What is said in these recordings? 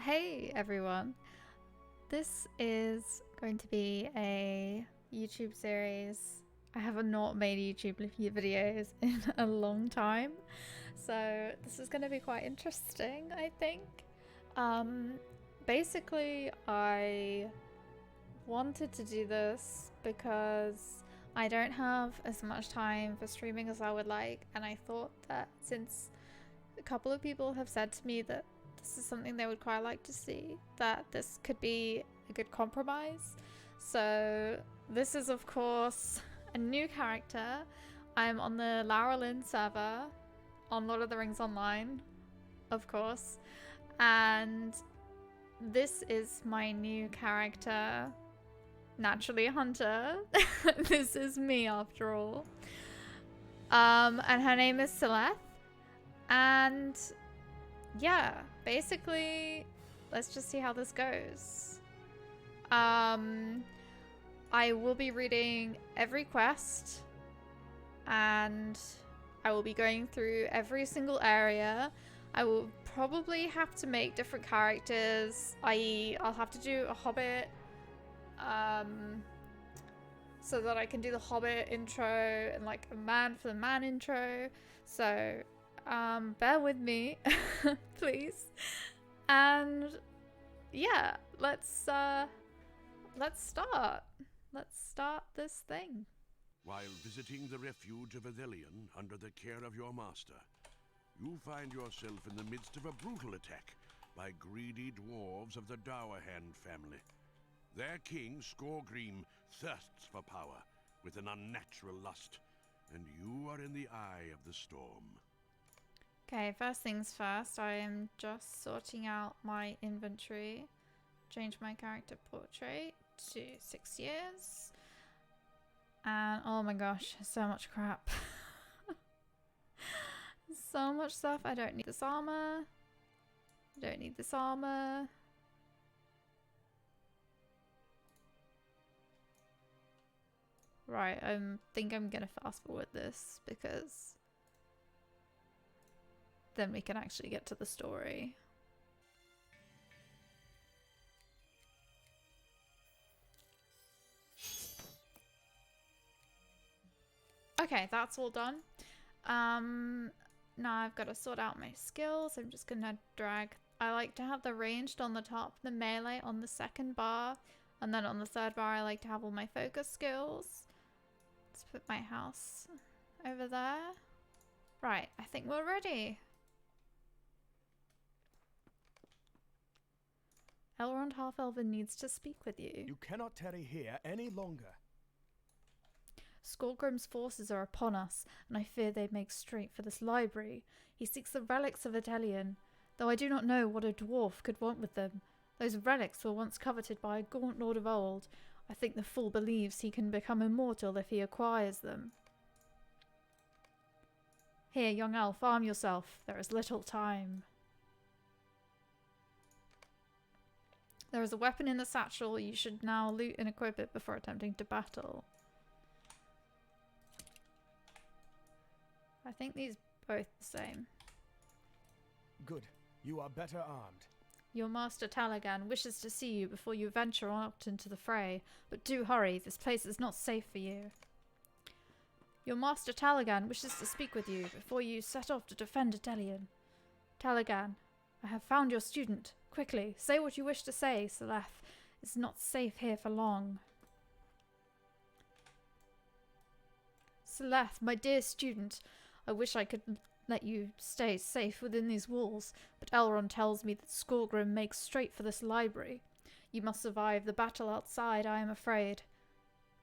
Hey everyone, this is going to be a YouTube series. I have not made YouTube videos in a long time, so this is going to be quite interesting, I think. Basically, I wanted to do this because I don't have as much time for streaming as I would like, and I thought that since a couple of people have said to me that this is something they would quite like to see, that this could be a good compromise. So this is of course a new character. I'm on the Laurelin server on Lord of the Rings Online, of course, and this is my new character, naturally a hunter. This is me after all. And her name is Celeth, and yeah, basically, let's just see how this goes. I will be reading every quest, and I will be going through every single area. I will probably have to make different characters, i.e. I'll have to do a Hobbit, so that I can do the Hobbit intro and like a man for the man intro. So bear with me, please. And yeah, let's start. Let's start this thing. While visiting the Refuge of Edhelion under the care of your master, you find yourself in the midst of a brutal attack by greedy dwarves of the Dowerhand family. Their king, Skorgrim, thirsts for power with an unnatural lust, and you are in the eye of the storm. Okay, first things first, I am just sorting out my inventory. Change my character portrait to 6 years. And oh my gosh, so much crap. So much stuff. I don't need this armor. I don't need this armor. Right, I think I'm gonna fast forward this because then we can actually get to the story. Okay, that's all done. Now I've got to sort out my skills. I'm just gonna drag. I like to have the ranged on the top, the melee on the second bar, and then on the third bar I like to have all my focus skills. Let's put my house over there. Right, I think we're ready. Elrond Half-Elven needs to speak with you. You cannot tarry here any longer. Skorgrim's forces are upon us, and I fear they make straight for this library. He seeks the relics of Edhelion, though I do not know what a dwarf could want with them. Those relics were once coveted by a gaunt lord of old. I think the fool believes he can become immortal if he acquires them. Here, young elf, arm yourself. There is little time. There is a weapon in the satchel. You should now loot and equip it before attempting to battle. I think these are both the same. Good. You are better armed. Your master Talagan wishes to see you before you venture out into the fray, but do hurry. This place is not safe for you. Your master Talagan wishes to speak with you before you set off to defend Edhelion. Talagan, I have found your student. Quickly, say what you wish to say, Celeth. It's not safe here for long. Celeth, my dear student, I wish I could let you stay safe within these walls, but Elrond tells me that Skorgrim makes straight for this library. You must survive the battle outside, I am afraid.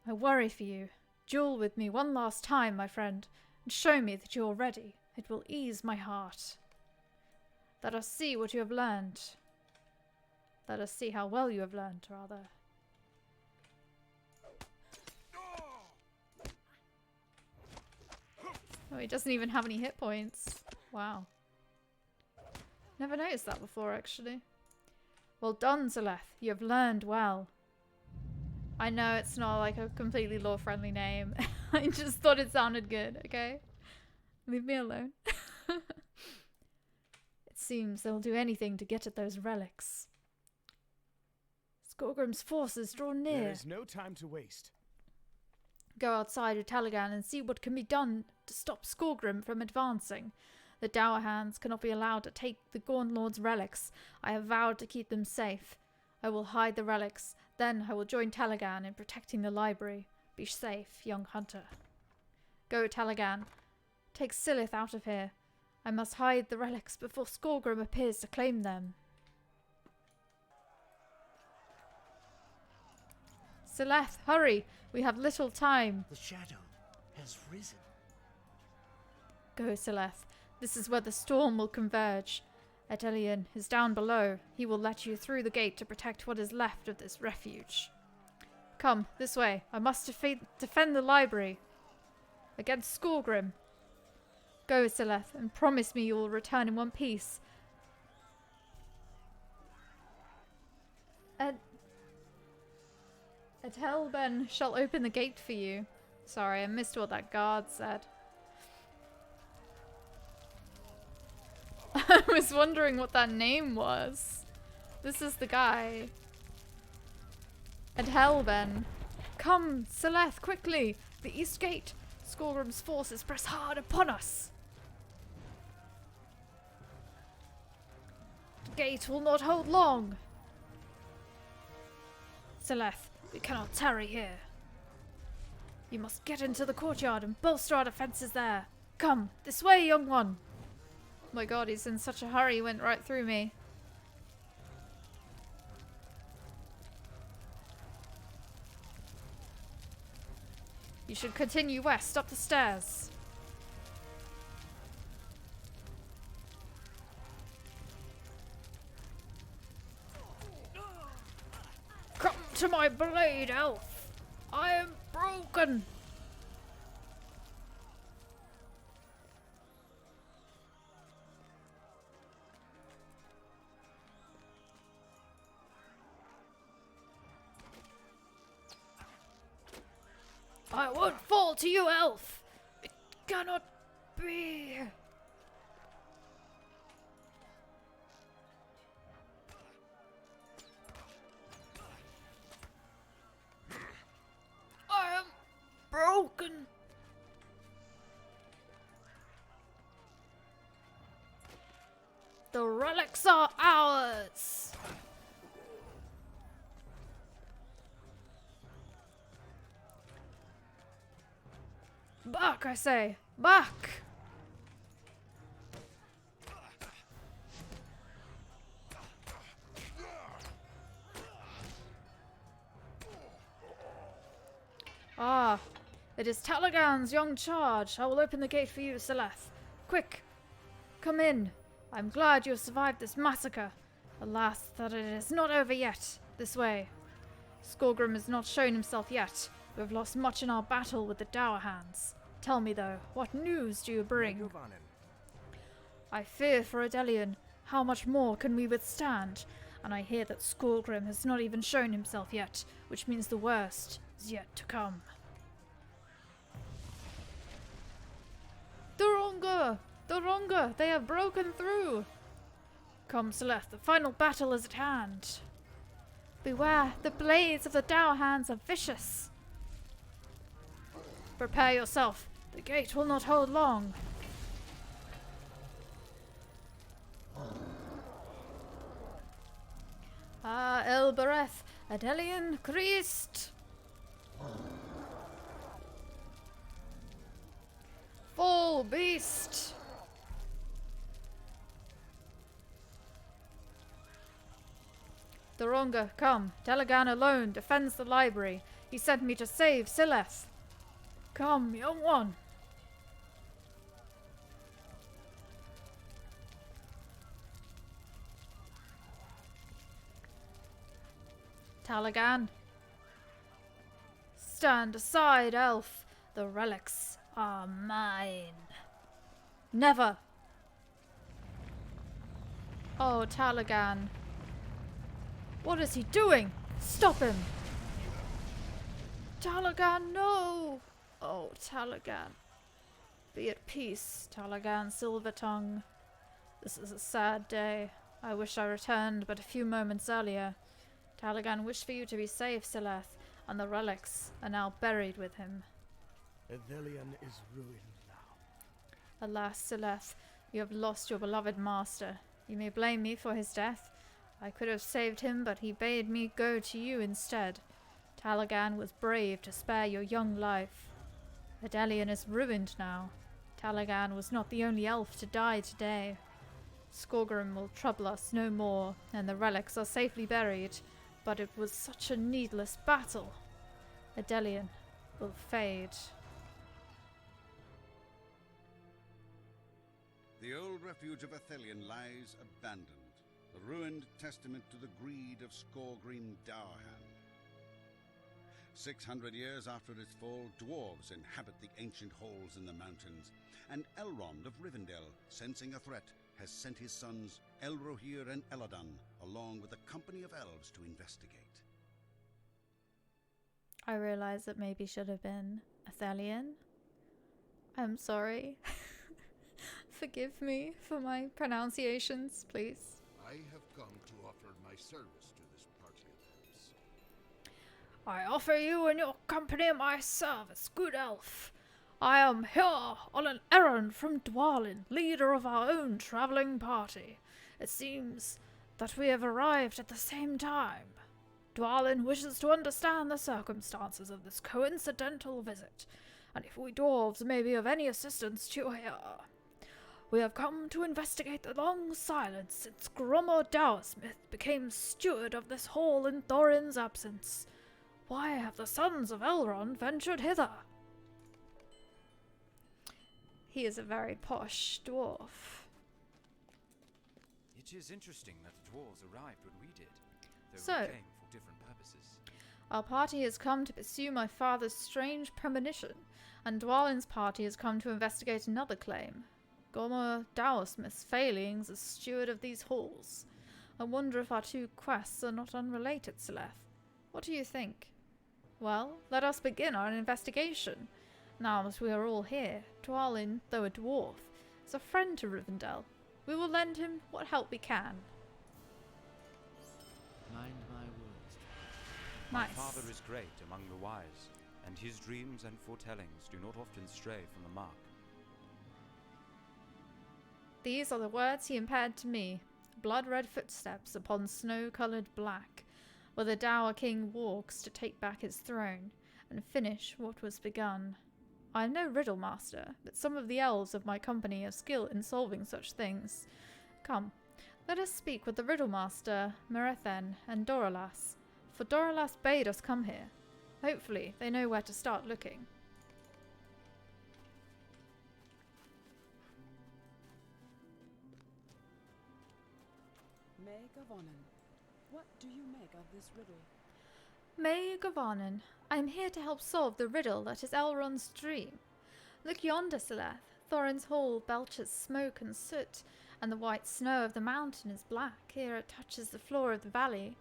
I worry for you. Duel with me one last time, my friend, and show me that you are ready. It will ease my heart. Let us see what you have learned. Let us see how well you have learned, rather. Oh, he doesn't even have any hit points. Wow. Never noticed that before, actually. Well done, Celeth. You have learned well. I know it's not like a completely lore-friendly name. I just thought it sounded good, okay? Leave me alone. It seems they'll do anything to get at those relics. Skorgrim's forces draw near. There is no time to waste. Go outside with Taligan and see what can be done to stop Skorgrim from advancing. The Dower Hands cannot be allowed to take the Gaunt Lord's relics. I have vowed to keep them safe. I will hide the relics, then I will join Taligan in protecting the library. Be safe, young hunter. Go, Taligan. Take Silith out of here. I must hide the relics before Skorgrim appears to claim them. Silith, hurry! We have little time. The shadow has risen. Go, Silith. This is where the storm will converge. Edhelion is down below. He will let you through the gate to protect what is left of this refuge. Come, this way. I must defend the library against Skorgrim. Go, Silith, and promise me you will return in one piece. Edhelion shall open the gate for you. Sorry, I missed what that guard said. I was wondering what that name was. This is the guy. Edhelion. Come, Silith, quickly! The east gate! Skorgrim's forces press hard upon us! The gate will not hold long! Silith, we cannot tarry here. You must get into the courtyard and bolster our defences there. Come, this way, young one! Oh my god, he's in such a hurry, he went right through me. You should continue west, up the stairs. Come to my blade, elf! I am broken! I won't fall to you, elf! It cannot be! I am broken! The relics are ours! Back, I say! Back! Ah, it is Taligan's young charge. I will open the gate for you, Silith. Quick, come in. I'm glad you have survived this massacre. Alas, that it is not over yet. This way. Skorgrim has not shown himself yet. We have lost much in our battle with the Dower Hands. Tell me, though, what news do you bring? I fear for Edhelion. How much more can we withstand? And I hear that Skorgrim has not even shown himself yet, which means the worst is yet to come. Doronga! Doronga! They have broken through! Come, Silith, the final battle is at hand. Beware, the blades of the Dower Hands are vicious. Prepare yourself. The gate will not hold long. Ah, Elbereth, Edhelion, Christ! Fall, beast! Doronga, come. Taligan alone defends the library. He sent me to save Silith. Come, young one. Taligan. Stand aside, elf. The relics are mine. Never. Oh, Taligan. What is he doing? Stop him. Taligan, no. Oh, Taligan. Be at peace, Taligan Silvertongue. This is a sad day. I wish I returned but a few moments earlier. Talagan wished for you to be safe, Sileth, and the relics are now buried with him. Edhelion is ruined now. Alas, Sileth, you have lost your beloved master. You may blame me for his death. I could have saved him, but he bade me go to you instead. Talagan was brave to spare your young life. Edhelion is ruined now. Talagan was not the only elf to die today. Skorgrim will trouble us no more, and the relics are safely buried, but it was such a needless battle. Edhelion will fade. The old refuge of Edhelion lies abandoned, a ruined testament to the greed of Skorgrim Dowerhand. 600 years after its fall, dwarves inhabit the ancient halls in the mountains, and Elrond of Rivendell, sensing a threat, has sent his sons Elrohir and Elladan, along with a company of elves to investigate. I realize it maybe should have been Edhelion. I'm sorry. Forgive me for my pronunciations, please. I have come to offer my service to this party of elves. I offer you and your company my service, good elf. I am here on an errand from Dwalin, leader of our own travelling party. It seems that we have arrived at the same time. Dwalin wishes to understand the circumstances of this coincidental visit, and if we dwarves may be of any assistance to you here. We have come to investigate the long silence since Gromor Dowersmith became steward of this hall in Thorin's absence. Why have the sons of Elrond ventured hither? He is a very posh dwarf. It is interesting that the dwarves arrived when we did, though So, we came for different purposes. Our party has come to pursue my father's strange premonition, and Dwalin's party has come to investigate another claim. Gromor Dowersmith's failings as steward of these halls. I wonder if our two quests are not unrelated, Sileth. What do you think? Well, let us begin our investigation. Now that we are all here, Dwalin, though a dwarf, is a friend to Rivendell. We will lend him what help we can. Mind my words. My Nice. father is great among the wise, and his dreams and foretellings do not often stray from the mark. These are the words he imparted to me, blood-red footsteps upon snow-coloured black, where the Dower King walks to take back his throne and finish what was begun. I am no riddle master, but some of the elves of my company have skill in solving such things. Come, let us speak with the riddle master, Merethen, and Doralas, for Doralas bade us come here. Hopefully they know where to start looking. May Gavonin, what do you make of this riddle? May Gavanin, I am here to help solve the riddle that is Elrond's dream. Look yonder, Sileth. Thorin's hall belches smoke and soot, and the white snow of the mountain is black ere it touches the floor of the valley.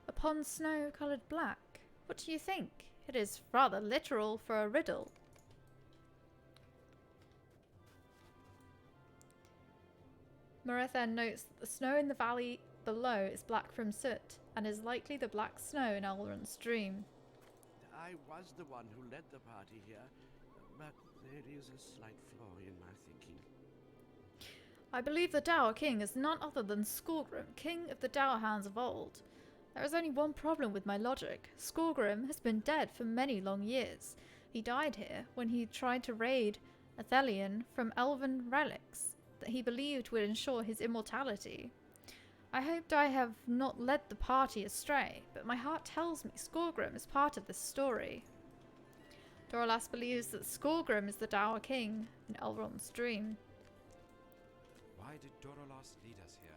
Upon snow-coloured black. What do you think? It is rather literal for a riddle. Merethen notes that the snow in the valley below is black from soot, and is likely the black snow in Elrond's dream. I was the one who led the party here, but there is a slight flaw in my thinking. I believe the Dower King is none other than Skorgrim, king of the Dowerhounds of old. There is only one problem with my logic. Skorgrim has been dead for many long years. He died here when he tried to raid Edhelion from elven relics that he believed would ensure his immortality. I hoped I have not led the party astray, but my heart tells me Skorgrim is part of this story. Doralas believes that Skorgrim is the Dower King in Elrond's dream. Why did Doralas lead us here?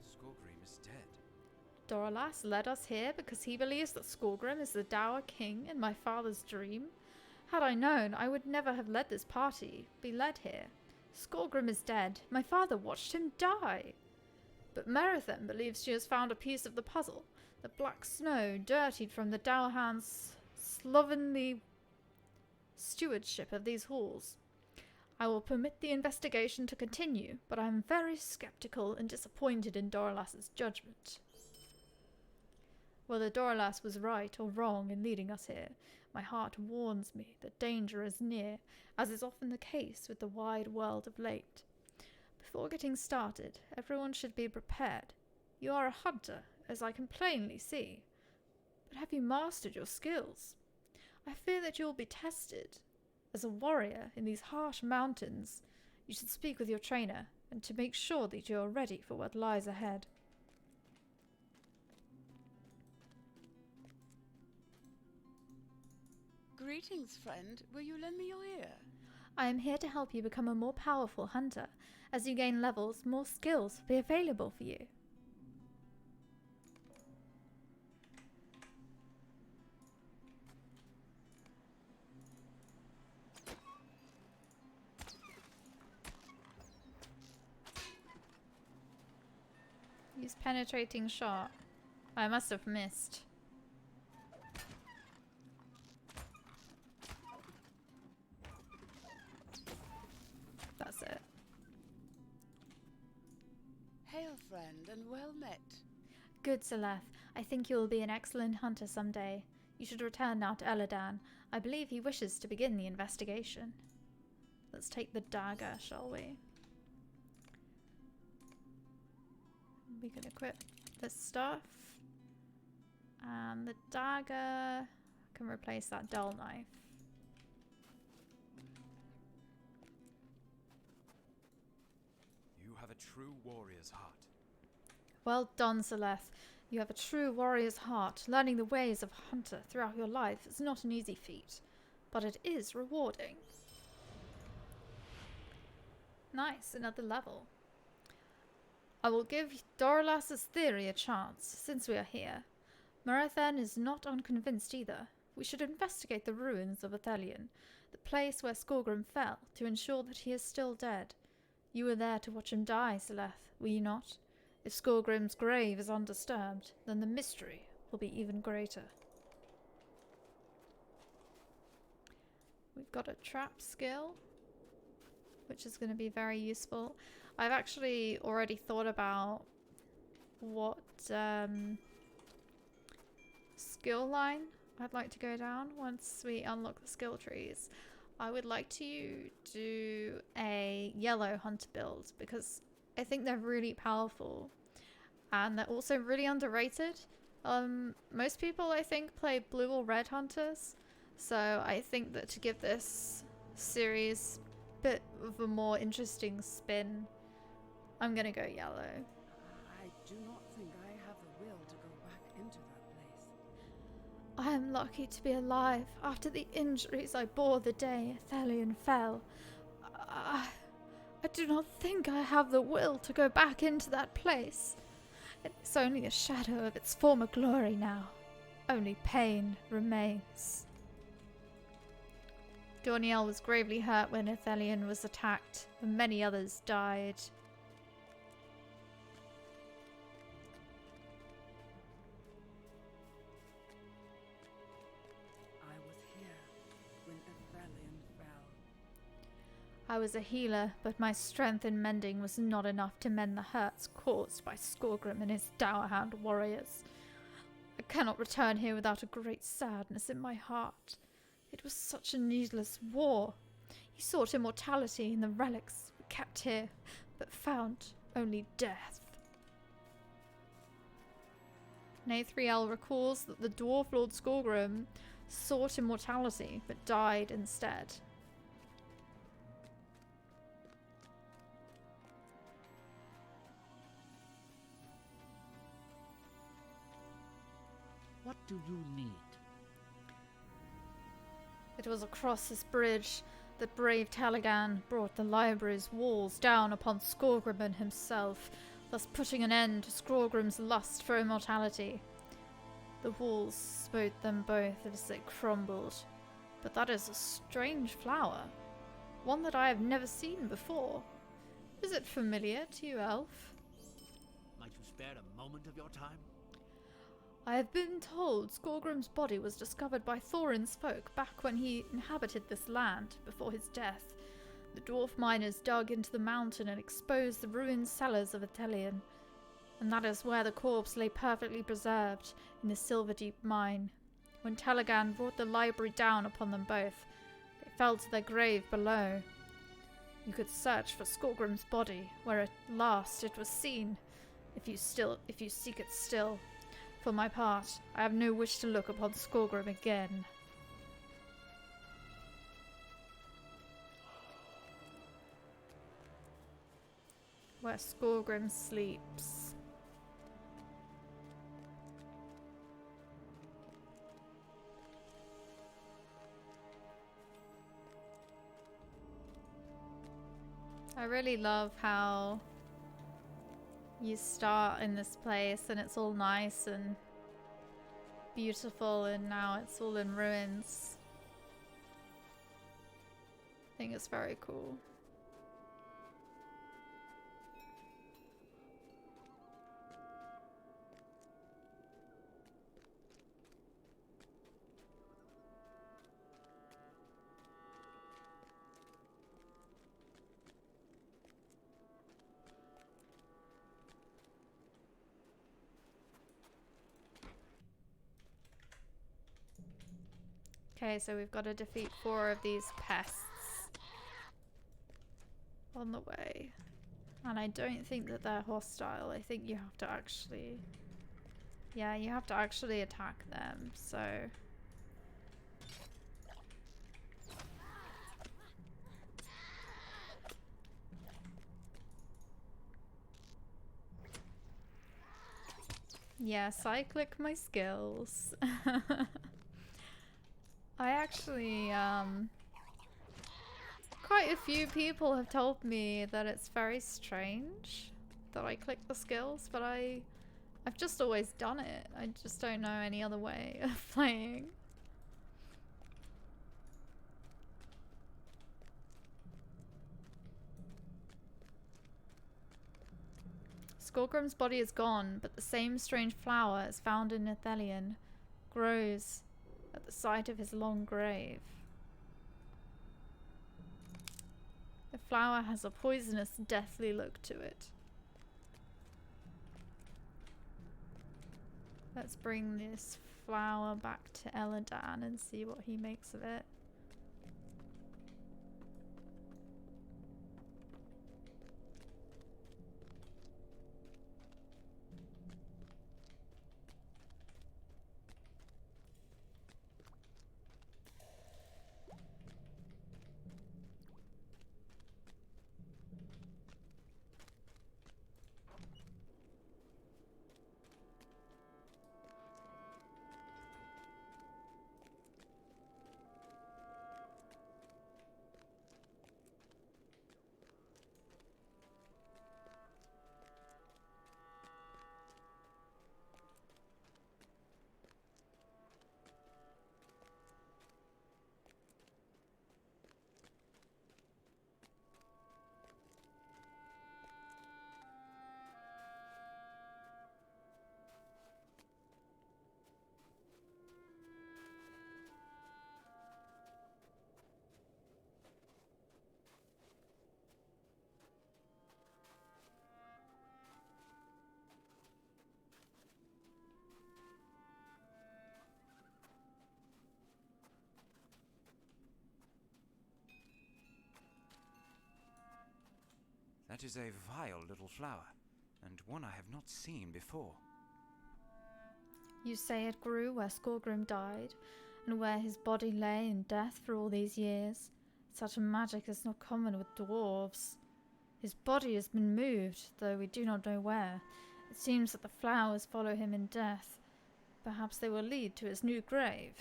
Skorgrim is dead. Doralas led us here because he believes that Skorgrim is the Dower King in my father's dream. Had I known, I would never have led this party, be led here. Skorgrim is dead. My father watched him die. But Merethen believes she has found a piece of the puzzle. The black snow dirtied from the Dowerhound's slovenly stewardship of these halls. I will permit the investigation to continue, but I am very skeptical and disappointed in Doralas's judgment. Whether Dorlas was right or wrong in leading us here, my heart warns me that danger is near, as is often the case with the wide world of late. Before getting started, everyone should be prepared. You are a hunter, as I can plainly see. But have you mastered your skills? I fear that you will be tested. As a warrior in these harsh mountains, you should speak with your trainer, and to make sure that you are ready for what lies ahead. Greetings, friend. Will you lend me your ear? I am here to help you become a more powerful hunter. As you gain levels, more skills will be available for you. Use penetrating shot. I must have missed. That's it. Hail, friend, and well met. Good, Seleth. I think you will be an excellent hunter someday. You should return now to Elladan. I believe he wishes to begin the investigation. Let's take the dagger, shall we? We can equip this stuff. And the dagger can replace that dull knife. You have a true warrior's heart. Well done, Seleth. You have a true warrior's heart. Learning the ways of a hunter throughout your life is not an easy feat, but it is rewarding. Nice, another level. I will give Dorlas's theory a chance, since we are here. Marathen is not unconvinced either. We should investigate the ruins of Edhelion, the place where Skorgrim fell, to ensure that he is still dead. You were there to watch him die, Seleth, were you not? If Skorgrim's grave is undisturbed, then the mystery will be even greater. We've got a trap skill, which is going to be very useful. I've actually already thought about what skill line I'd like to go down once we unlock the skill trees. I would like to do a yellow hunter build because I think they're really powerful and they're also really underrated. Most people, I think, play blue or red hunters, so I think that to give this series a bit of a more interesting spin, I'm gonna go yellow. I do not think I have the will to go back into that place. I am lucky to be alive after the injuries I bore the day Edhelion fell. I do not think I have the will to go back into that place. It's only a shadow of its former glory now. Only pain remains. Dorniel was gravely hurt when Edhelion was attacked, and many others died. I was here when Edhelion fell. I was a healer, but my strength in mending was not enough to mend the hurts caused by Skorgrim and his Dowerhound warriors. I cannot return here without a great sadness in my heart. It was such a needless war. He sought immortality in the relics we kept here, but found only death. Nathriel recalls that the dwarf Lord Skorgrim sought immortality, but died instead. What do you need? It was across this bridge that brave Taligan brought the library's walls down upon Skorgrim himself, thus putting an end to Skorgrim's lust for immortality. The walls smote them both as they crumbled, but that is a strange flower, one that I have never seen before. Is it familiar to you, Elf? Might you spare a moment of your time? I have been told Skorgrim's body was discovered by Thorin's folk back when he inhabited this land before his death. The dwarf miners dug into the mountain and exposed the ruined cellars of Edhelion. and that is where the corpse lay perfectly preserved, in the Silverdeep mine. When Telegan brought the library down upon them both, they fell to their grave below. You could search for Skorgrim's body, where at last it was seen, if you seek it still. For my part, I have no wish to look upon Skorgrim again. Where Skorgrim sleeps. I really love how you start in this place and it's all nice and beautiful, and now it's all in ruins. I think it's very cool. Okay, so we've got to defeat 4 of these pests on the way. And I don't think that they're hostile. I think you have to actually... Yeah, you have to actually attack them, so... Yes, I click my skills. I actually, quite a few people have told me that it's very strange that I click the skills, but I've just always done it. I just don't know any other way of playing. Skorgrim's body is gone, but the same strange flower as found in Edhelion grows at the site of his long grave. The flower has a poisonous, deathly look to it. Let's bring this flower back to Eladan and see what he makes of it. That is a vile little flower, and one I have not seen before. You say it grew where Skorgrim died, and where his body lay in death for all these years. Such magic is not common with dwarves. His body has been moved, though we do not know where. It seems that the flowers follow him in death. Perhaps they will lead to his new grave.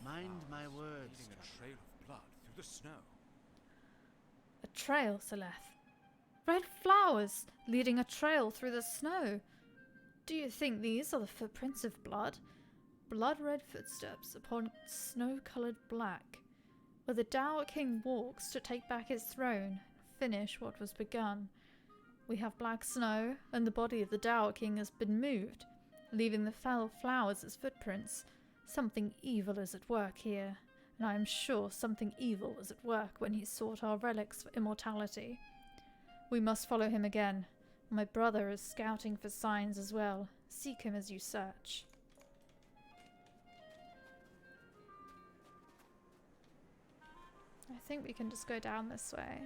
Mind my words. Leading a trail of blood through the snow. A trail, Seleth. Red flowers leading a trail through the snow. Do you think these are the footprints of blood? Blood-red footsteps upon snow-coloured black, where the Dour King walks to take back his throne, finish what was begun. We have black snow, and the body of the Dour King has been moved, leaving the fell flowers as footprints. Something evil is at work here, and I am sure something evil was at work when he sought our relics for immortality. We must follow him again. My brother is scouting for signs as well. Seek him as you search. I think we can just go down this way.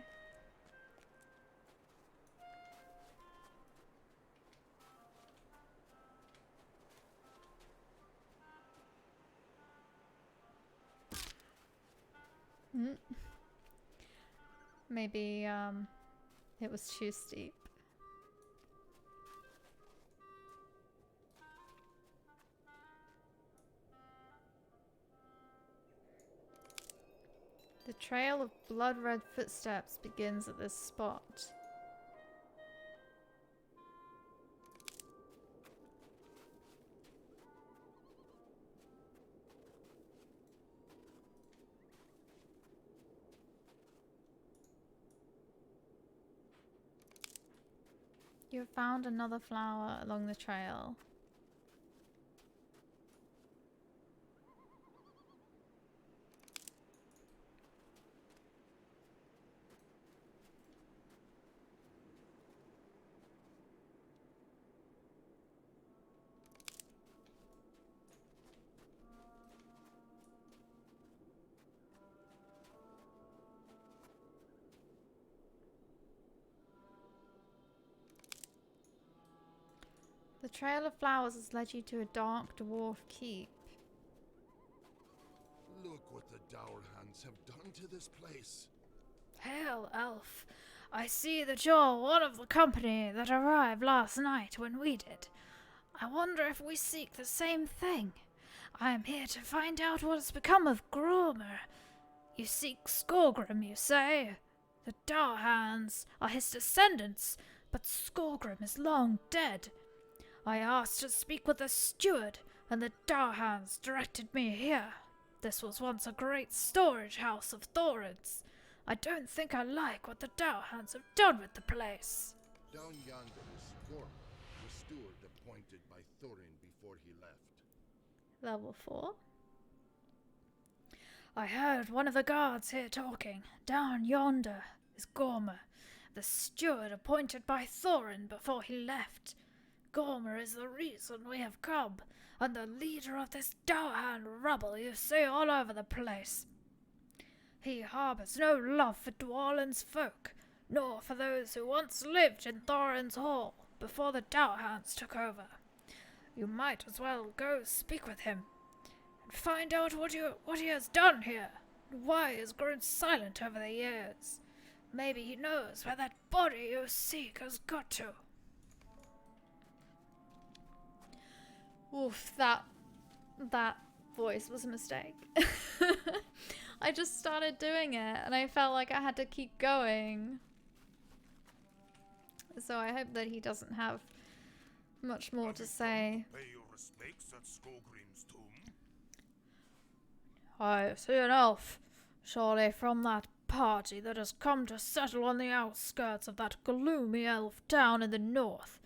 Maybe it was too steep. The trail of blood-red footsteps begins at this spot. You have found another flower along the trail. The trail of flowers has led you to a dark dwarf keep. Look what the Dour Hands have done to this place. Hail, elf. I see that you're one of the company that arrived last night when we did. I wonder if we seek the same thing. I am here to find out what has become of Gromer. You seek Skorgrim, you say? The Dour Hands are his descendants, but Skorgrim is long dead. I asked to speak with the steward, and the Dour Hands directed me here. This was once a great storage house of Thorin's. I don't think I like what the Dour Hands have done with the place. Down yonder is Skorgrim, the steward appointed by Thorin before he left. Level 4. I heard one of the guards here talking. Down yonder is Gormer, the steward appointed by Thorin before he left. Gormer is the reason we have come, and the leader of this Dour Hand rubble you see all over the place. He harbours no love for Dwalin's folk, nor for those who once lived in Thorin's Hall before the Dour Hands took over. You might as well go speak with him, and find out what he has done here, and why he has grown silent over the years. Maybe he knows where that body you seek has got to. Oof, that voice was a mistake. I just started doing it and I felt like I had to keep going. So I hope that he doesn't have much more to say. Pay your respects at Skorgrim's tomb. I see an elf, surely from that party that has come to settle on the outskirts of that gloomy elf town in the north.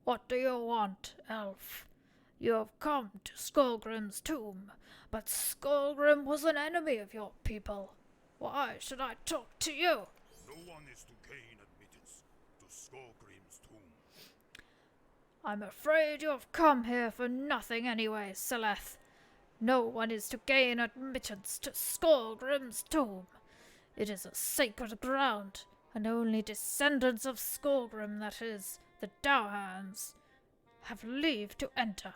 What do you want, elf? You have come to Skorgrim's tomb, but Skorgrim was an enemy of your people. Why should I talk to you? No one is to gain admittance to Skorgrim's tomb. I'm afraid you have come here for nothing anyway, Seleth. No one is to gain admittance to Skorgrim's tomb. It is a sacred ground, and only descendants of Skorgrim, that is, the Dour Hands, have leave to enter.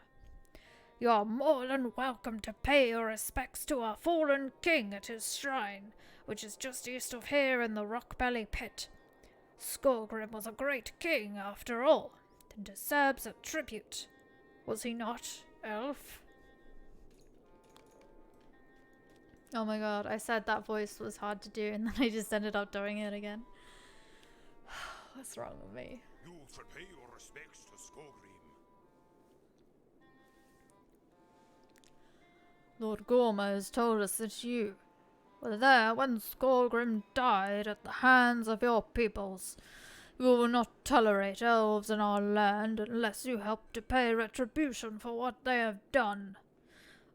You are more than welcome to pay your respects to our fallen king at his shrine, which is just east of here in the Rockbelly Pit. Skorgrim was a great king, after all, and deserves a tribute. Was he not, elf? Oh my god, I said that voice was hard to do, and then I just ended up doing it again. What's wrong with me? You shall pay your respects to Skorgrim. Lord Gormer has told us that you were there when Skorgrim died at the hands of your peoples. We will not tolerate elves in our land unless you help to pay retribution for what they have done.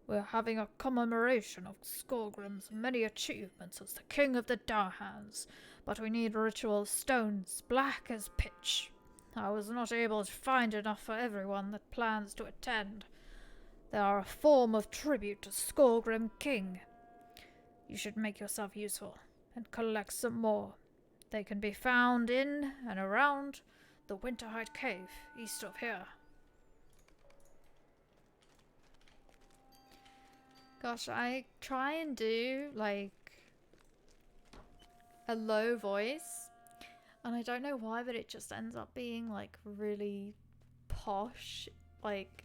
We're having a commemoration of Skorgrim's many achievements as the king of the Dour Hands, but we need ritual stones black as pitch. I was not able to find enough for everyone that plans to attend. They are a form of tribute to Skorgrim King. You should make yourself useful and collect some more. They can be found in and around the Winterhide Cave, east of here. Gosh, I try and do, like, a low voice, and I don't know why, but it just ends up being, like, really posh, like,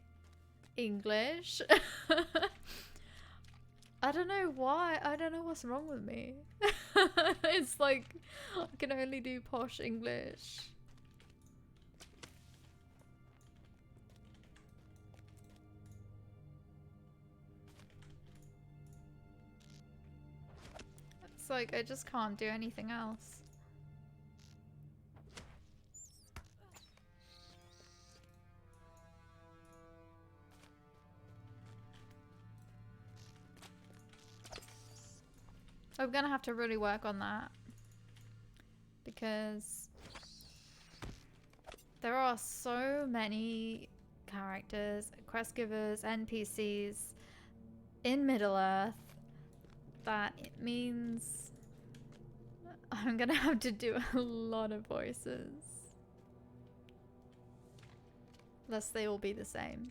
English. I don't know why. I don't know what's wrong with me. It's like, I can only do posh English. It's like, I just can't do anything else. I'm gonna have to really work on that, because there are so many characters, quest givers, NPCs in Middle-earth that it means I'm gonna have to do a lot of voices, lest they all be the same.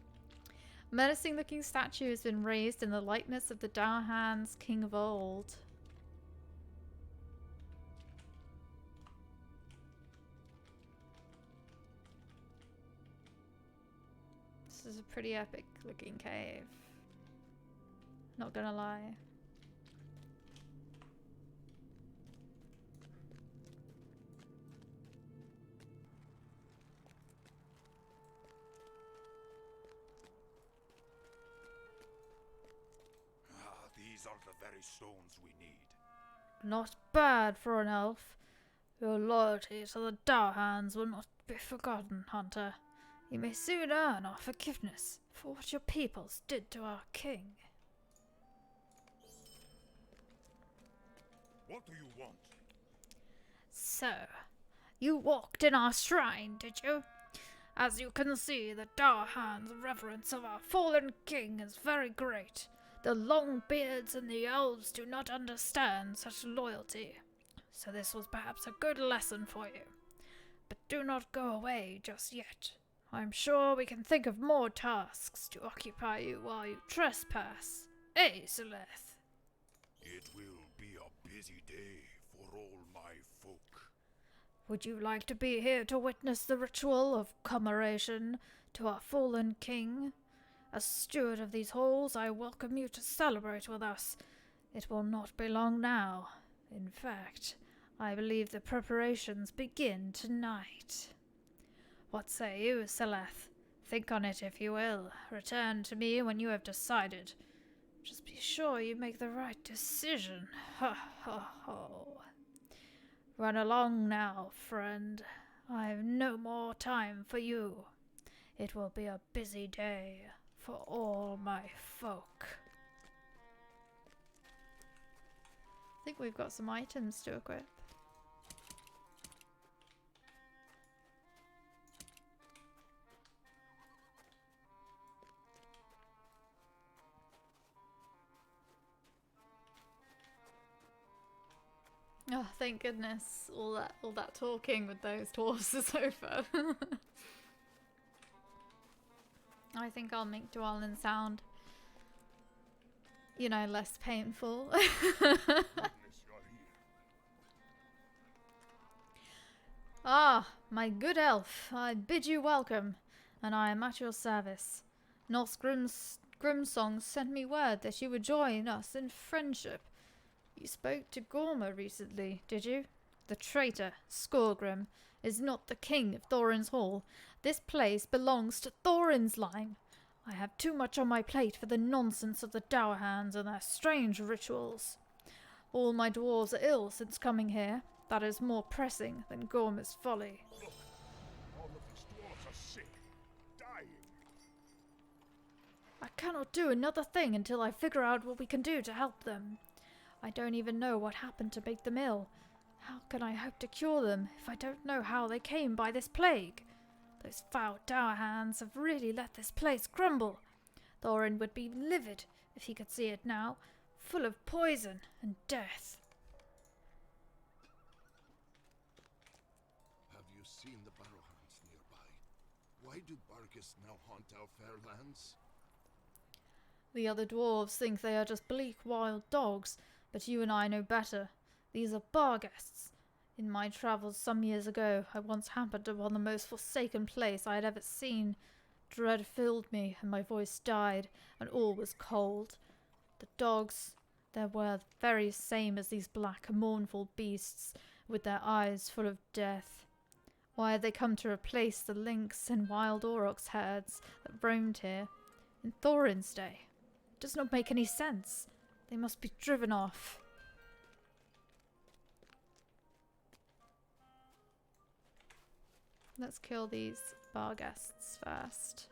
A menacing looking statue has been raised in the likeness of the Daohan's king of old. This is a pretty epic looking cave. Not gonna lie. These are the very stones we need. Not bad for an elf. Your loyalty to the Daohans will not be forgotten, Hunter. You may soon earn our forgiveness for what your peoples did to our king. What do you want? So, you walked in our shrine, did you? As you can see, the Daohan's reverence of our fallen king is very great. The Longbeards and the elves do not understand such loyalty, so this was perhaps a good lesson for you. But do not go away just yet. I'm sure we can think of more tasks to occupy you while you trespass. Eh, Celeste? It will be a busy day for all my folk. Would you like to be here to witness the ritual of commemoration to our fallen king? As steward of these halls, I welcome you to celebrate with us. It will not be long now. In fact, I believe the preparations begin tonight. What say you, Celeste? Think on it if you will. Return to me when you have decided. Just be sure you make the right decision. Ho ho ho. Run along now, friend. I've no more time for you. It will be a busy day for all my folk. I think we've got some items to equip. Oh, thank goodness. All that talking with those dwarves is over. I think I'll make Laurelin sound, you know, less painful. Ah, my good elf, I bid you welcome, and I am at your service. Norse Grimsong sent me word that you would join us in friendship. You spoke to Gorma recently, did you? The traitor, Skorgrim, is not the king of Thorin's Hall. This place belongs to Thorin's line. I have too much on my plate for the nonsense of the Daohans and their strange rituals. All my dwarves are ill since coming here. That is more pressing than Gorma's folly. Look, all of these dwarves are sick, dying. I cannot do another thing until I figure out what we can do to help them. I don't even know what happened to make them ill. How can I hope to cure them if I don't know how they came by this plague? Those foul dour hands have really let this place crumble. Thorin would be livid if he could see it now, full of poison and death. Have you seen the Barrowhounds nearby? Why do Bargus now haunt our fair lands? The other dwarves think they are just bleak wild dogs, but you and I know better. These are Barghests. In my travels some years ago, I once happened upon the most forsaken place I had ever seen. Dread filled me, and my voice died, and all was cold. The dogs, they were the very same as these black, mournful beasts, with their eyes full of death. Why had they come to replace the lynx and wild aurochs herds that roamed here in Thorin's day? It does not make any sense. They must be driven off. Let's kill these Barghests first.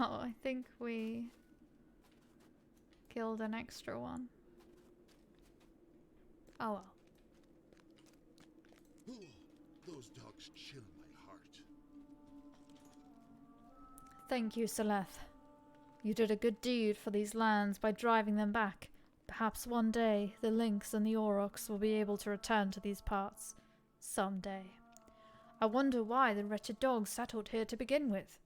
Oh, I think we killed an extra one. Oh well. Those dogs chill my heart. Thank you, Seleth. You did a good deed for these lands by driving them back. Perhaps one day the lynx and the aurochs will be able to return to these parts. Someday. I wonder why the wretched dogs settled here to begin with.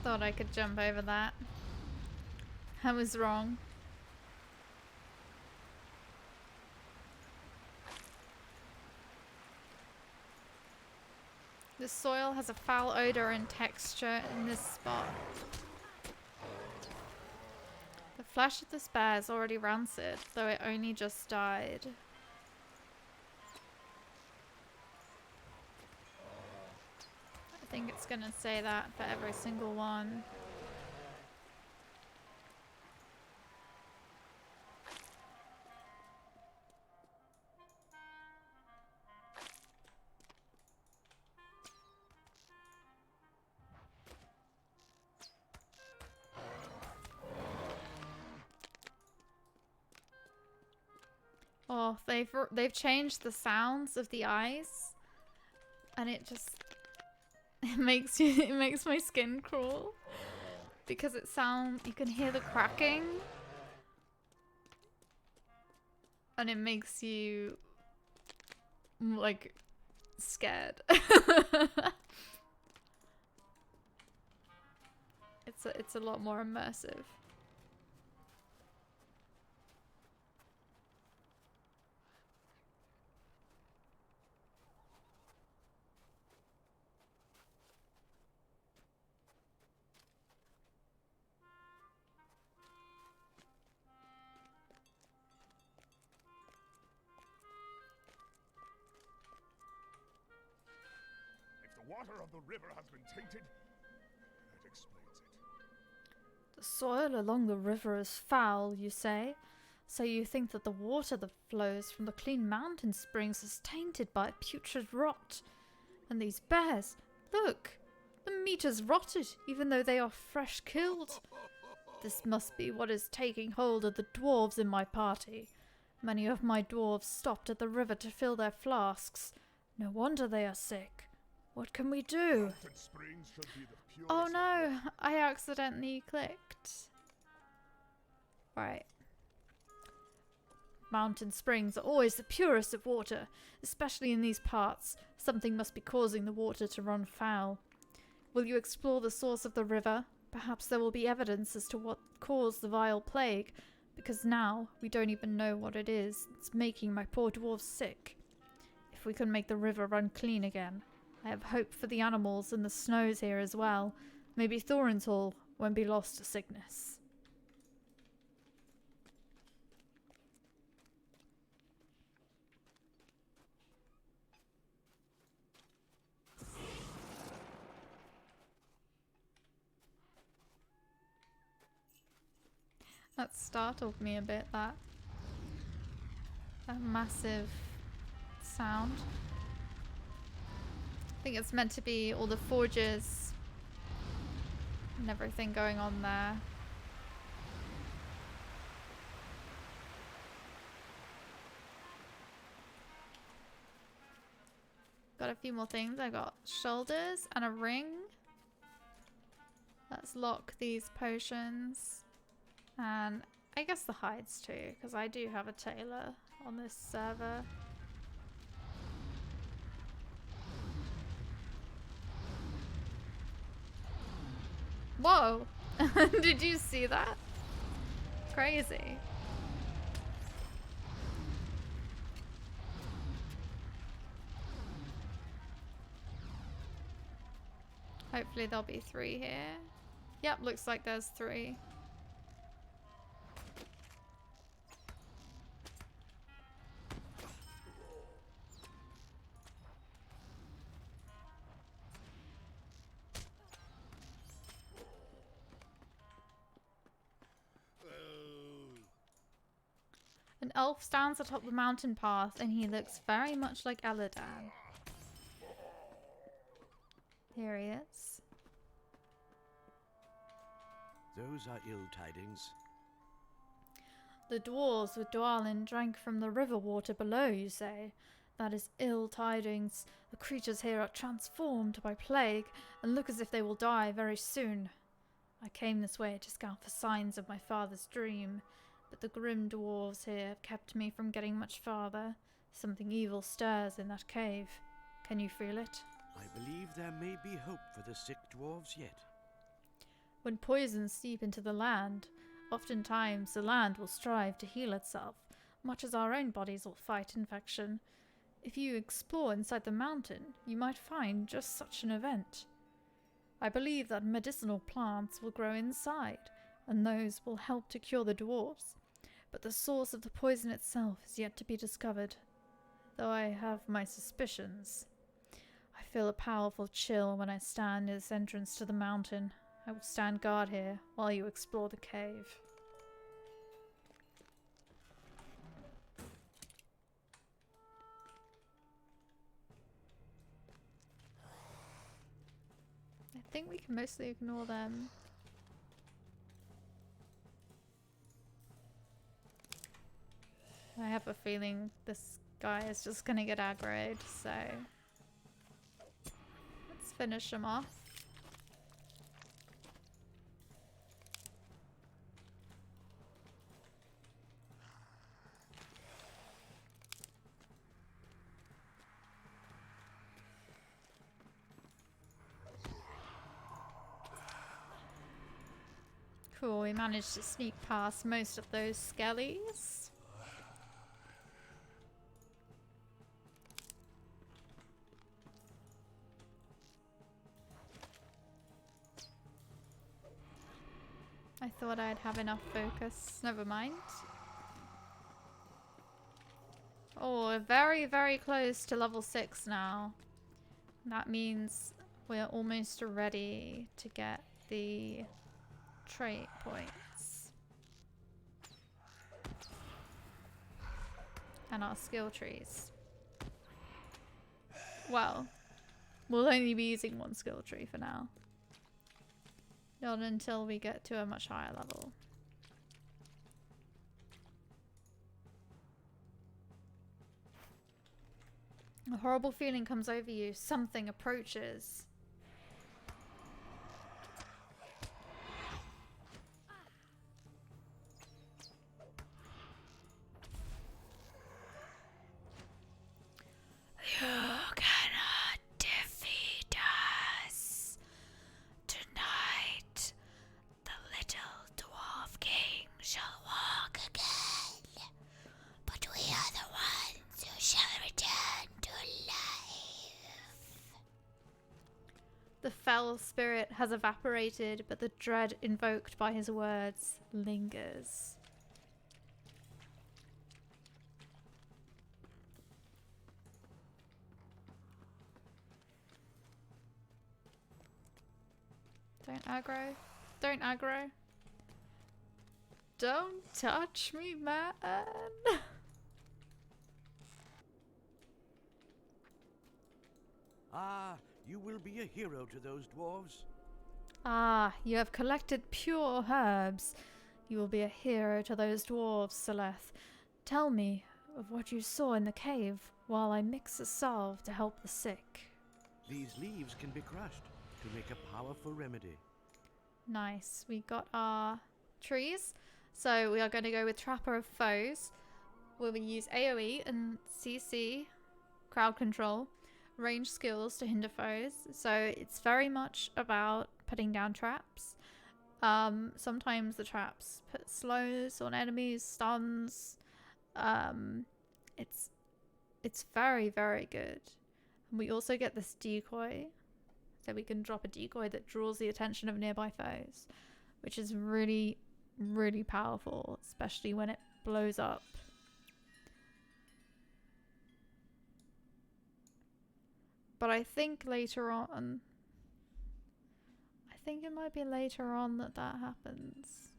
Thought I could jump over that. I was wrong. The soil has a foul odor and texture in this spot. The flesh of this bear is already rancid, though it only just died. I think it's gonna say that for every single one. Oh, they've changed the sounds of the eyes, and it just it makes my skin crawl because you can hear the cracking, and it makes you like scared. It's a lot more immersive. The water of the river has been tainted. That explains it. The soil along the river is foul, you say? So you think that the water that flows from the clean mountain springs is tainted by putrid rot? And these bears, look! The meat is rotted, even though they are fresh killed. This must be what is taking hold of the dwarves in my party. Many of my dwarves stopped at the river to fill their flasks. No wonder they are sick. What can we do? Oh no, I accidentally clicked. Right. Mountain springs are always the purest of water, especially in these parts. Something must be causing the water to run foul. Will you explore the source of the river? Perhaps there will be evidence as to what caused the vile plague, because now we don't even know what it is. It's making my poor dwarves sick. If we can make the river run clean again. I have hope for the animals and the snows here as well. Maybe Thorin's Hall won't be lost to sickness. That startled me a bit, that massive sound. I think it's meant to be all the forges and everything going on there. Got a few more things. I got shoulders and a ring. Let's lock these potions. And I guess the hides too, because I do have a tailor on this server. Whoa! Did you see that? Crazy. Hopefully there'll be 3 here. Yep, looks like there's 3. An elf stands atop the mountain path and he looks very much like Elladan. Here he is. Those are ill tidings. The dwarves with Laurelin drank from the river water below, you say? That is ill tidings. The creatures here are transformed by plague and look as if they will die very soon. I came this way to scout for signs of my father's dream, but the grim dwarves here have kept me from getting much farther. Something evil stirs in that cave. Can you feel it? I believe there may be hope for the sick dwarves yet. When poisons seep into the land, oftentimes the land will strive to heal itself, much as our own bodies will fight infection. If you explore inside the mountain, you might find just such an event. I believe that medicinal plants will grow inside, and those will help to cure the dwarves. But the source of the poison itself is yet to be discovered, though I have my suspicions. I feel a powerful chill when I stand near this entrance to the mountain. I will stand guard here while you explore the cave. I think we can mostly ignore them. I have a feeling this guy is just gonna get aggroed, so let's finish him off. Cool, we managed to sneak past most of those skellies. I thought I'd have enough focus. Never mind. Oh, we're very, very close to level 6 now. That means we're almost ready to get the trait points. And our skill trees. Well, we'll only be using one skill tree for now. Not until we get to a much higher level. A horrible feeling comes over you. Something approaches. You cannot defeat us. foul spirit has evaporated, but the dread invoked by his words lingers. Don't aggro. Don't aggro. Don't touch me, man. Ah, you will be a hero to those dwarves. Ah, you have collected pure herbs. You will be a hero to those dwarves, Seleth. Tell me of what you saw in the cave while I mix a salve to help the sick. These leaves can be crushed to make a powerful remedy. Nice. We got our trees. So we are going to go with Trapper of Foes, where we use AoE and CC, crowd control, range skills to hinder foes. So it's very much about putting down traps. Sometimes the traps put slows on enemies, stuns. It's very, very good. And we also get this decoy. So we can drop a decoy that draws the attention of nearby foes, which is really, really powerful, especially when it blows up. But I think later on, I think it might be later on that happens.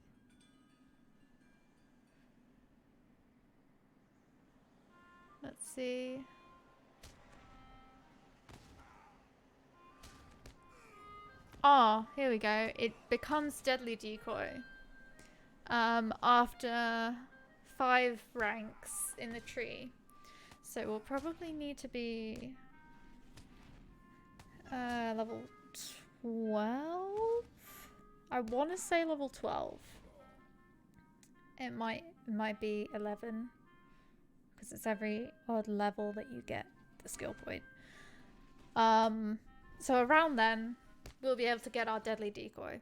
Let's see. Oh, here we go. It becomes Deadly Decoy after 5 ranks in the tree. So we'll probably need to be level 12? I want to say level 12. It might be 11. Because it's every odd level that you get the skill point. So around then, we'll be able to get our Deadly Decoy.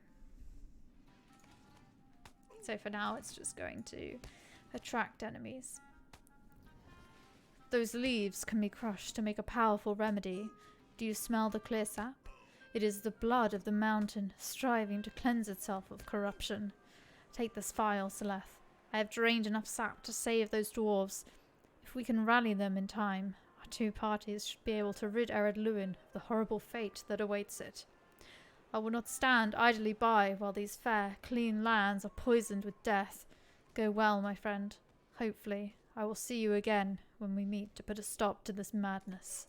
So for now, it's just going to attract enemies. Those leaves can be crushed to make a powerful remedy. Do you smell the clear sap? It is the blood of the mountain striving to cleanse itself of corruption. Take this phial, Seleth. I have drained enough sap to save those dwarves. If we can rally them in time, our 2 parties should be able to rid Edhelion of the horrible fate that awaits it. I will not stand idly by while these fair, clean lands are poisoned with death. Go well, my friend. Hopefully, I will see you again when we meet to put a stop to this madness.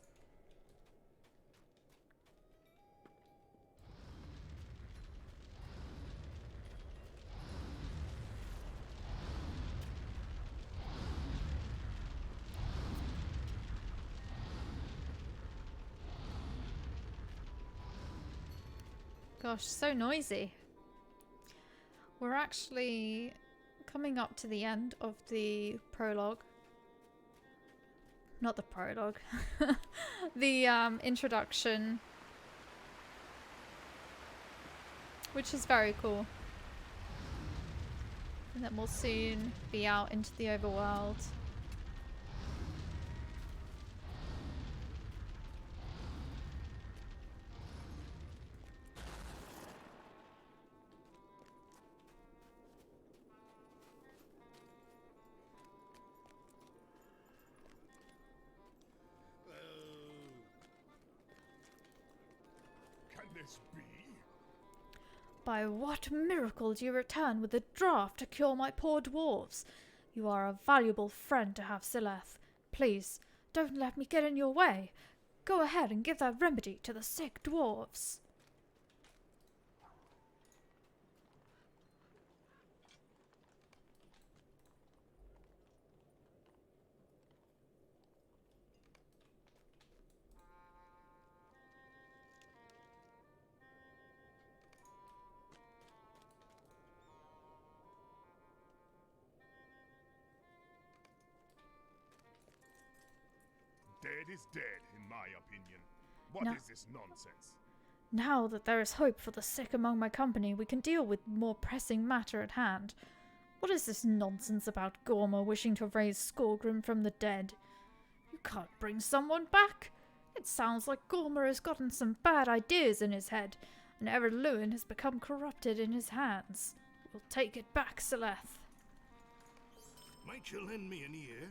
Gosh, so noisy. We're actually coming up to the end of the prologue. Not the prologue. The introduction. Which is very cool. And then we'll soon be out into the overworld. Be? By what miracle do you return with a draught to cure my poor dwarves? You are a valuable friend to have, Seleth. Please, don't let me get in your way. Go ahead and give that remedy to the sick dwarves. Dead is dead, in my opinion. What is this nonsense? Now that there is hope for the sick among my company, we can deal with more pressing matter at hand. What is this nonsense about Gorma wishing to raise Skorgrim from the dead? You can't bring someone back. It sounds like Gorma has gotten some bad ideas in his head. and Edhelion has become corrupted in his hands. We'll take it back, Seleth. Might you lend me an ear?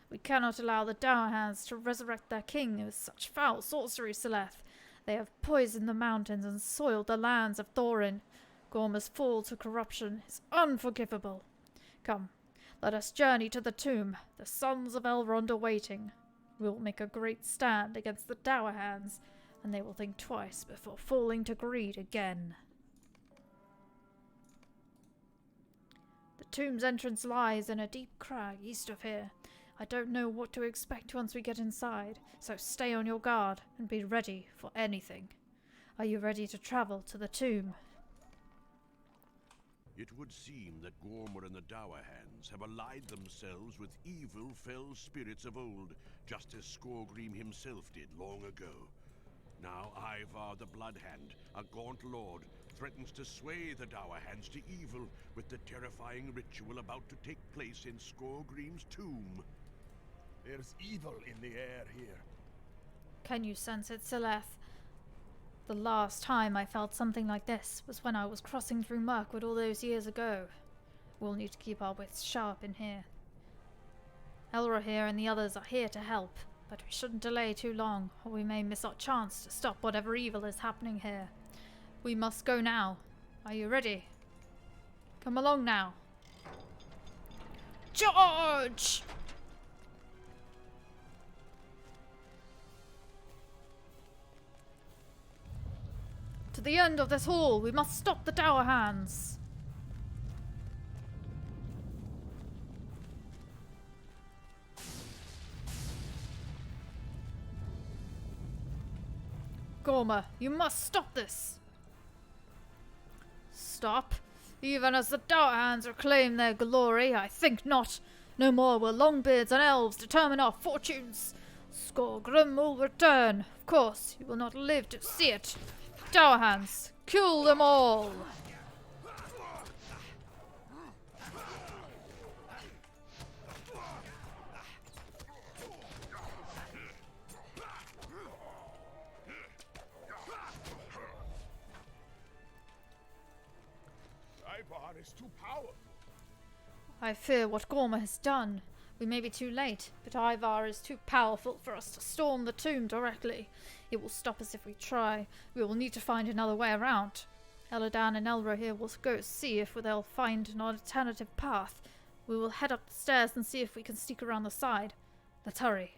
We cannot allow the Dowerhands to resurrect their king with such foul sorcery, Seleth. They have poisoned the mountains and soiled the lands of Thorin. Gorma's fall to corruption is unforgivable. Come, let us journey to the tomb. The sons of Elrond are waiting. We will make a great stand against the Dowerhands, and they will think twice before falling to greed again. The tomb's entrance lies in a deep crag east of here. I don't know what to expect once we get inside, so stay on your guard and be ready for anything. Are you ready to travel to the tomb? It would seem that Gorma and the Dowerhands have allied themselves with evil, fell spirits of old, just as Skorgrim himself did long ago. Now Ivar the Bloodhand, a gaunt lord, threatens to sway the Dowerhands to evil with the terrifying ritual about to take place in Skorgrim's tomb. There's evil in the air here. Can you sense it, Seleth? The last time I felt something like this was when I was crossing through Mirkwood all those years ago. We'll need to keep our wits sharp in here. Elrohir and the others are here to help, but we shouldn't delay too long, or we may miss our chance to stop whatever evil is happening here. We must go now. Are you ready? Come along now. Charge! To the end of this hall, we must stop the Dowerhands. Gorma, you must stop this. Stop? Even as the Dowerhands reclaim their glory, I think not. No more will Longbeards and Elves determine our fortunes. Skorgrim will return. Of course, you will not live to see it. Dowerhands, kill them all! Ivar is too powerful. I fear what Gorma has done. We may be too late, but Ivar is too powerful for us to storm the tomb directly. It will stop us if we try. We will need to find another way around. Elladan and Elrohir will go see if they'll find an alternative path. We will head up the stairs and see if we can sneak around the side. Let's hurry.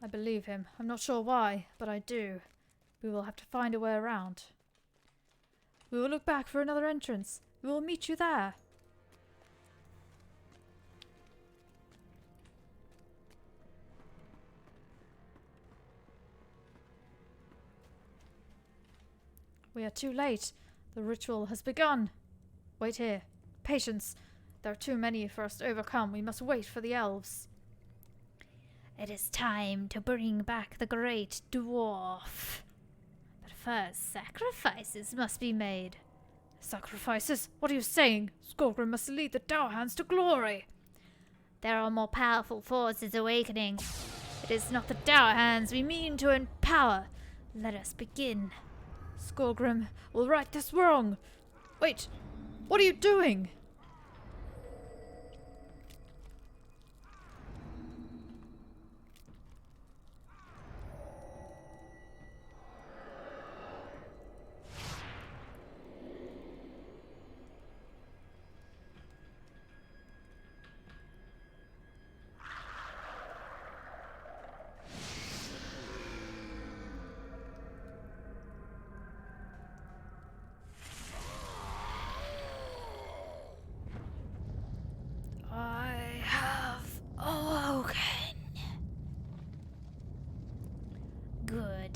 I believe him. I'm not sure why, but I do. We will have to find a way around. We will look back for another entrance. We will meet you there. We are too late. The ritual has begun. Wait here. Patience. There are too many for us to overcome. We must wait for the elves. It is time to bring back the great dwarf. But first, sacrifices must be made. Sacrifices? What are you saying? Skorgrim must lead the Dowerhands to glory. There are more powerful forces awakening. It is not the Dowerhands we mean to empower. Let us begin. Skorgrim will right this wrong. Wait, what are you doing?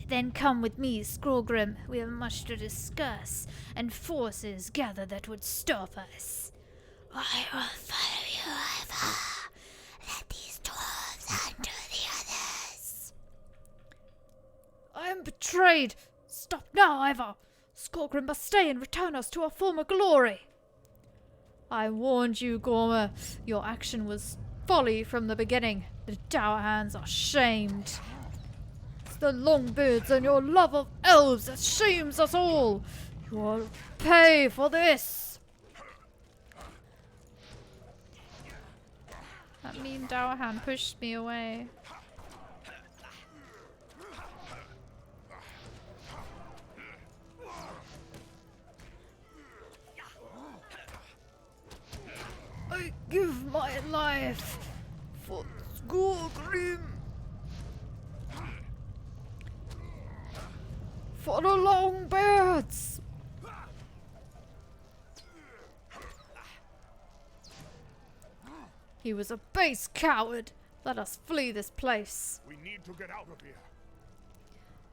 Then come with me, Skorgrim. We have much to discuss, and forces gather that would stop us. I will follow you, Ivar. Let these dwarves undo the others. I am betrayed. Stop now, Ivar. Skorgrim must stay and return us to our former glory. I warned you, Gorma. Your action was folly from the beginning. The Dowerhands are shamed. It's the Longbeards and your love of elves that shames us all. You will pay for this. That mean Dowerhand pushed me away. I give my life for Skorgrim. For the Longbeards. He was a base coward. Let us flee this place. We need to get out of here.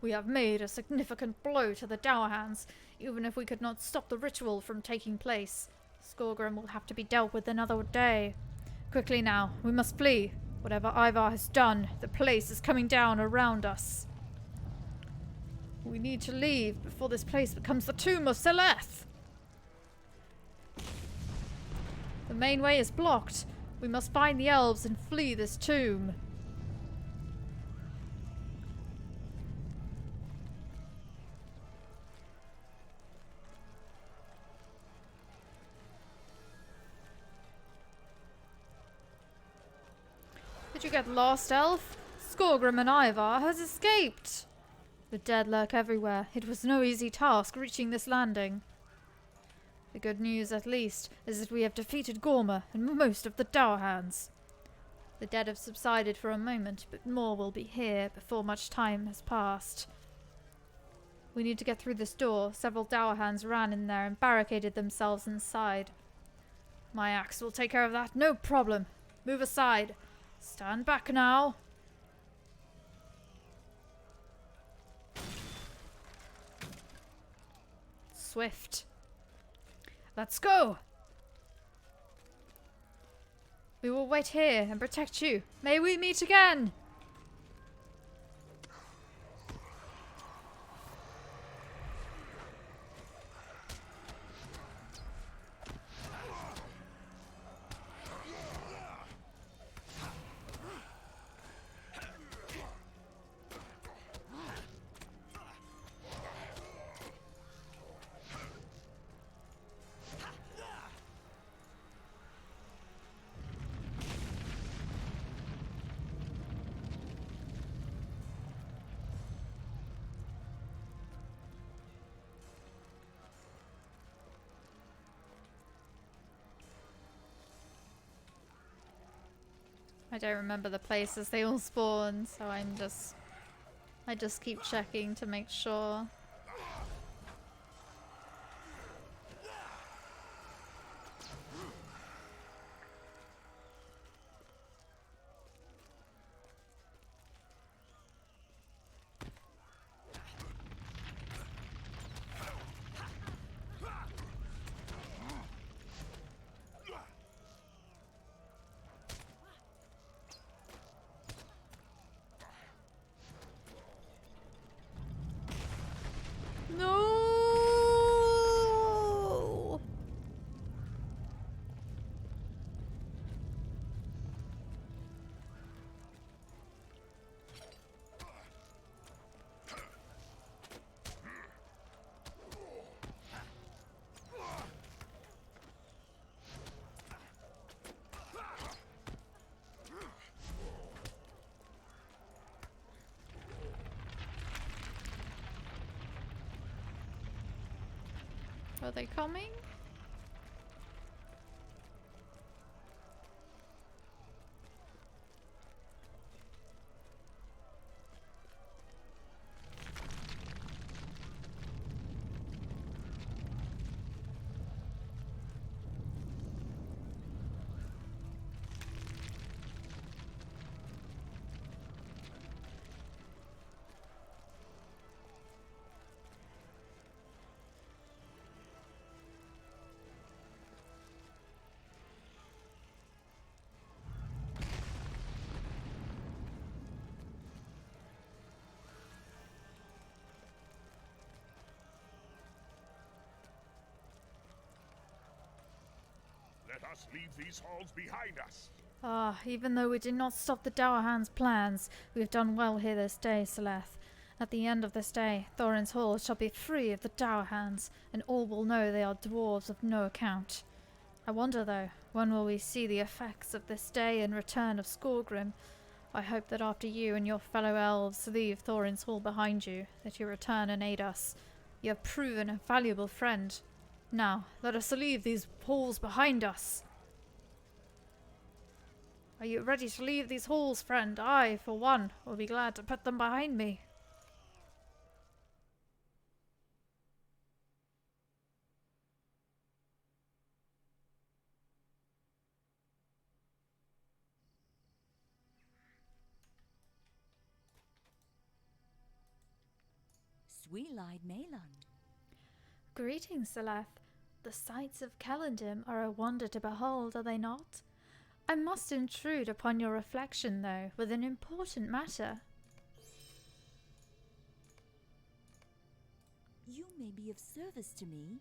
We have made a significant blow to the Dowerhands, even if we could not stop the ritual from taking place. Skorgrim will have to be dealt with another day. Quickly now, we must flee. Whatever Ivar has done, the place is coming down around us. We need to leave before this place becomes the tomb of Seleth. The main way is blocked. We must find the elves and flee this tomb. Did you get lost, elf? Skorgrim and Ivar has escaped. The dead lurk everywhere. It was no easy task reaching this landing. The good news, at least, is that we have defeated Gorma and most of the Dowerhands. The dead have subsided for a moment, but more will be here before much time has passed. We need to get through this door. Several Dowerhands ran in there and barricaded themselves inside. My axe will take care of that, no problem. Move aside. Stand back now. Swift. Let's go! We will wait here and protect you. May we meet again! I don't remember the places they all spawn, so I just keep checking to make sure. Are they coming? Let us leave these halls behind us. Ah, even though we did not stop the Dowerhand's plans, we have done well here this day, Seleth. At the end of this day, Thorin's Hall shall be free of the Dour Hands, and all will know they are dwarves of no account. I wonder, though, when will we see the effects of this day and return of Skorgrim? I hope that after you and your fellow elves leave Thorin's Hall behind you, that you return and aid us. You have proven a valuable friend. Now, let us leave these halls behind us. Are you ready to leave these halls, friend? I, for one, will be glad to put them behind me. Sweet-eyed Malon. Greetings, Seleth. The sights of Celondim are a wonder to behold, are they not? I must intrude upon your reflection, though, with an important matter. You may be of service to me.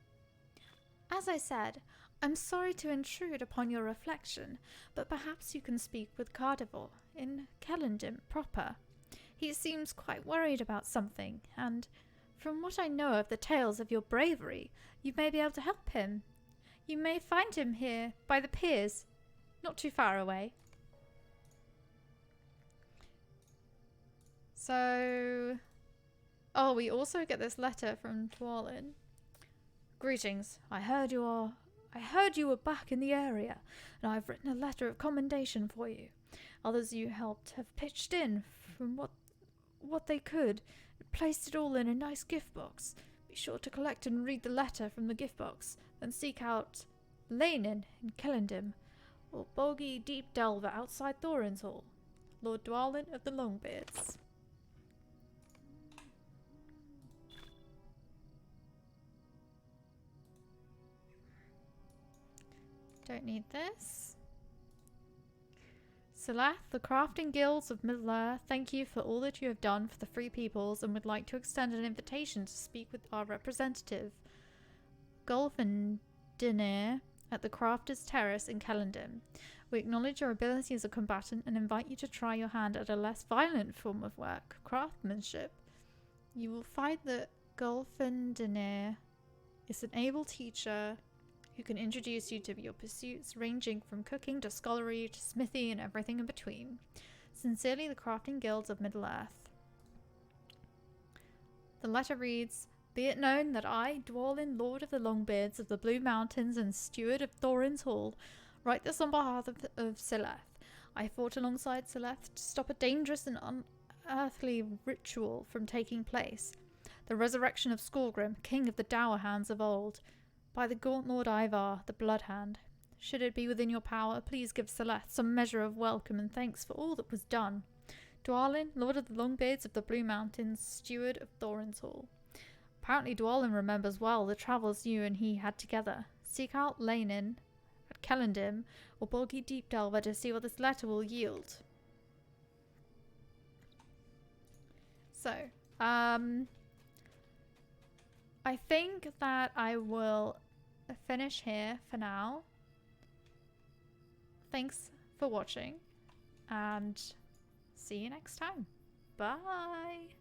As I said, I'm sorry to intrude upon your reflection, but perhaps you can speak with Cardivore in Celondim proper. He seems quite worried about something, and from what I know of the tales of your bravery, you may be able to help him. You may find him here by the piers, not too far away. So, oh, we also get this letter from Laurelin. Greetings. I heard you were back in the area, and I've written a letter of commendation for you. Others you helped have pitched in from what they could, and placed it all in a nice gift box. Be sure to collect and read the letter from the gift box, then seek out Laurelin in Celondim, or Bogey Deep Delver outside Thorin's Hall. Lord Dwalin of the Longbeards. Don't need this. Seleth, the crafting guilds of Middle-earth thank you for all that you have done for the Free Peoples and would like to extend an invitation to speak with our representative, Gulfindinir, at the Crafters' Terrace in Celondim. We acknowledge your ability as a combatant and invite you to try your hand at a less violent form of work, craftsmanship. You will find that Gulfindinir is an able teacher who can introduce you to your pursuits ranging from cooking to scholarly to smithy and everything in between. Sincerely, the Crafting Guilds of Middle-earth. The letter reads, Be it known that I, Dwalin, Lord of the Longbeards of the Blue Mountains and Steward of Thorin's Hall, write this on behalf of Seleth. I fought alongside Seleth to stop a dangerous and unearthly ritual from taking place. The resurrection of Skorgrim, king of the Dour Hands of old, by the gaunt Lord Ivar, the Bloodhand. Should it be within your power, please give Seleth some measure of welcome and thanks for all that was done. Dwalin, Lord of the Longbeards of the Blue Mountains, Steward of Thorin's Hall. Apparently Dwalin remembers well the travels you and he had together. Seek out Laurelin at Celondim or Boggy Deep Delver to see what this letter will yield. So, I think that I will finish here for now. Thanks for watching and see you next time. Bye!